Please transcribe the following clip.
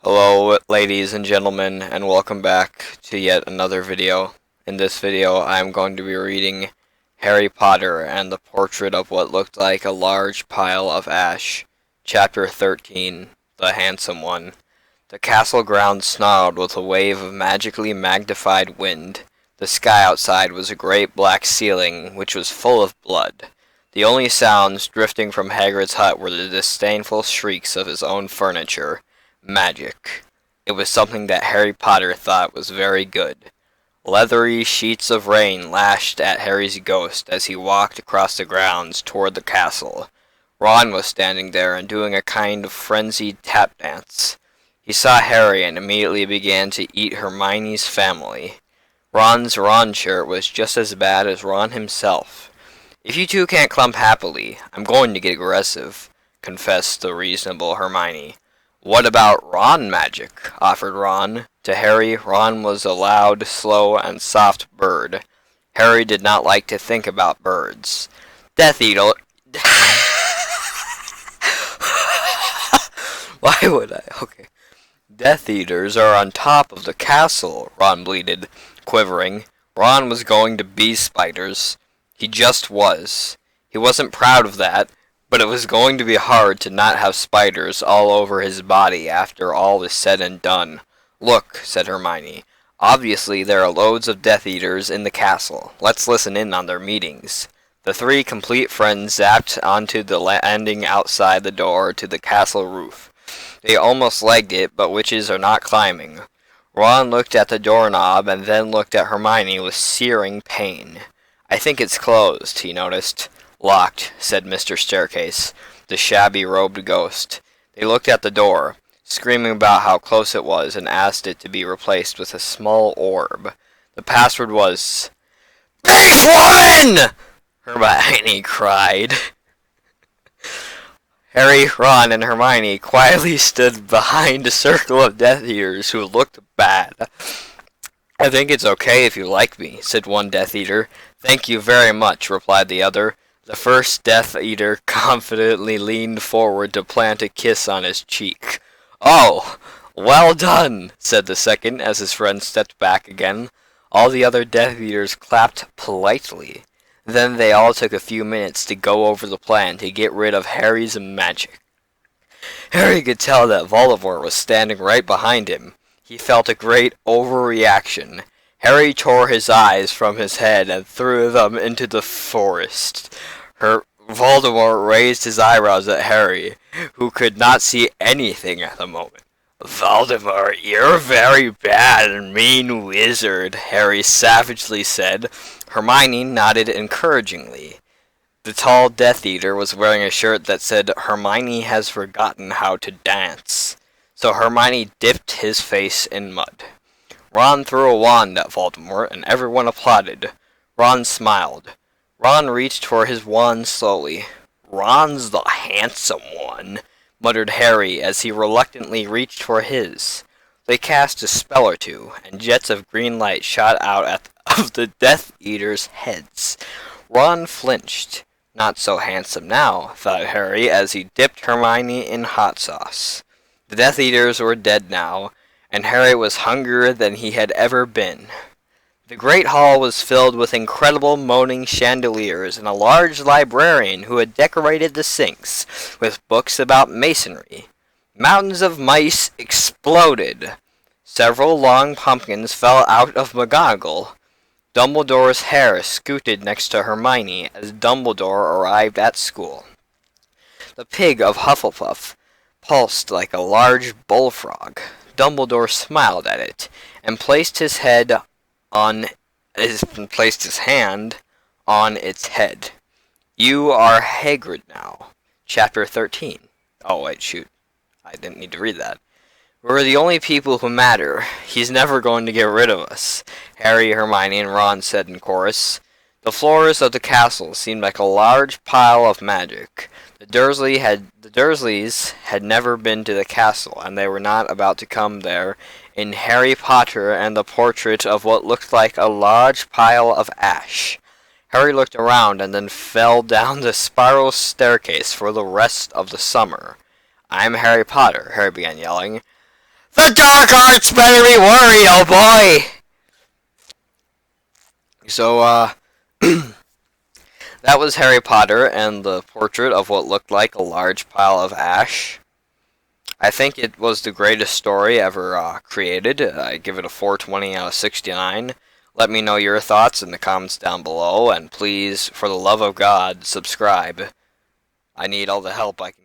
Hello ladies and gentlemen, and welcome back to yet another video. In this video I am going to be reading Harry Potter and the Portrait of What Looked Like a Large Pile of Ash, Chapter 13, The Handsome One. The castle grounds snarled with a wave of magically magnified wind. The sky outside was a great black ceiling which was full of blood. The only sounds drifting from Hagrid's hut were the disdainful shrieks of his own furniture. Magic. It was something that Harry Potter thought was very good. Leathery sheets of rain lashed at Harry's ghost as he walked across the grounds toward the castle. Ron was standing there and doing a kind of frenzied tap dance. He saw Harry and immediately began to eat Hermione's family. Ron's Ron shirt was just as bad as Ron himself. "If you two can't clump happily, I'm going to get aggressive," confessed the reasonable Hermione. "What about Ron magic?" offered Ron. To Harry, Ron was a loud, slow, and soft bird. Harry did not like to think about birds. Death Eater... Why would I? Okay. "Death Eaters are on top of the castle," Ron bleated, quivering. Ron was going to be spiders. He just was. He wasn't proud of that. But it was going to be hard to not have spiders all over his body after all is said and done. "Look," said Hermione. "Obviously there are loads of Death Eaters in the castle. Let's listen in on their meetings." The three complete friends zapped onto the landing outside the door to the castle roof. They almost legged it, but witches are not climbing. Ron looked at the doorknob and then looked at Hermione with searing pain. "I think it's closed," he noticed. "Locked," said Mr. Staircase, the shabby-robed ghost. They looked at the door, screaming about how close it was, and asked it to be replaced with a small orb. The password was... "Beast woman!" Hermione cried. Harry, Ron, and Hermione quietly stood behind a circle of Death Eaters who looked bad. "I think it's okay if you like me," said one Death Eater. "Thank you very much," replied the other. The first Death Eater confidently leaned forward to plant a kiss on his cheek. "Oh, well done," said the second as his friend stepped back again. All the other Death Eaters clapped politely. Then they all took a few minutes to go over the plan to get rid of Harry's magic. Harry could tell that Voldemort was standing right behind him. He felt a great overreaction. Harry tore his eyes from his head and threw them into the forest. Voldemort raised his eyebrows at Harry, who could not see anything at the moment. "Voldemort, you're a very bad and mean wizard," Harry savagely said. Hermione nodded encouragingly. The tall Death Eater was wearing a shirt that said, "Hermione has forgotten how to dance." So Hermione dipped his face in mud. Ron threw a wand at Voldemort, and everyone applauded. Ron smiled. Ron reached for his wand slowly. "Ron's the handsome one," muttered Harry as he reluctantly reached for his. They cast a spell or two, and jets of green light shot out of the Death Eaters' heads. Ron flinched. Not so handsome now, thought Harry as he dipped Hermione in hot sauce. The Death Eaters were dead now, and Harry was hungrier than he had ever been. The great hall was filled with incredible moaning chandeliers and a large librarian who had decorated the sinks with books about masonry. Mountains of mice exploded. Several long pumpkins fell out of McGonagall. Dumbledore's hair scooted next to Hermione as Dumbledore arrived at school. The pig of Hufflepuff pulsed like a large bullfrog. Dumbledore smiled at it and placed his hand on its head. "You are Hagrid now." Chapter 13. Oh wait, shoot. I didn't need to read that. "We're the only people who matter. He's never going to get rid of us," Harry, Hermione, and Ron said in chorus. The floors of the castle seemed like a large pile of magic. The Dursleys had never been to the castle, and they were not about to come there in Harry Potter and the Portrait of What Looked Like a Large Pile of Ash. Harry looked around and then fell down the spiral staircase for the rest of the summer. "I'm Harry Potter," Harry began yelling. The dark arts better be worried, oh boy! So, that was Harry Potter and the portrait of what looked like a large pile of ash. I think it was the greatest story ever created. I give it a 420 out of 69. Let me know your thoughts in the comments down below, and please, for the love of God, subscribe. I need all the help I can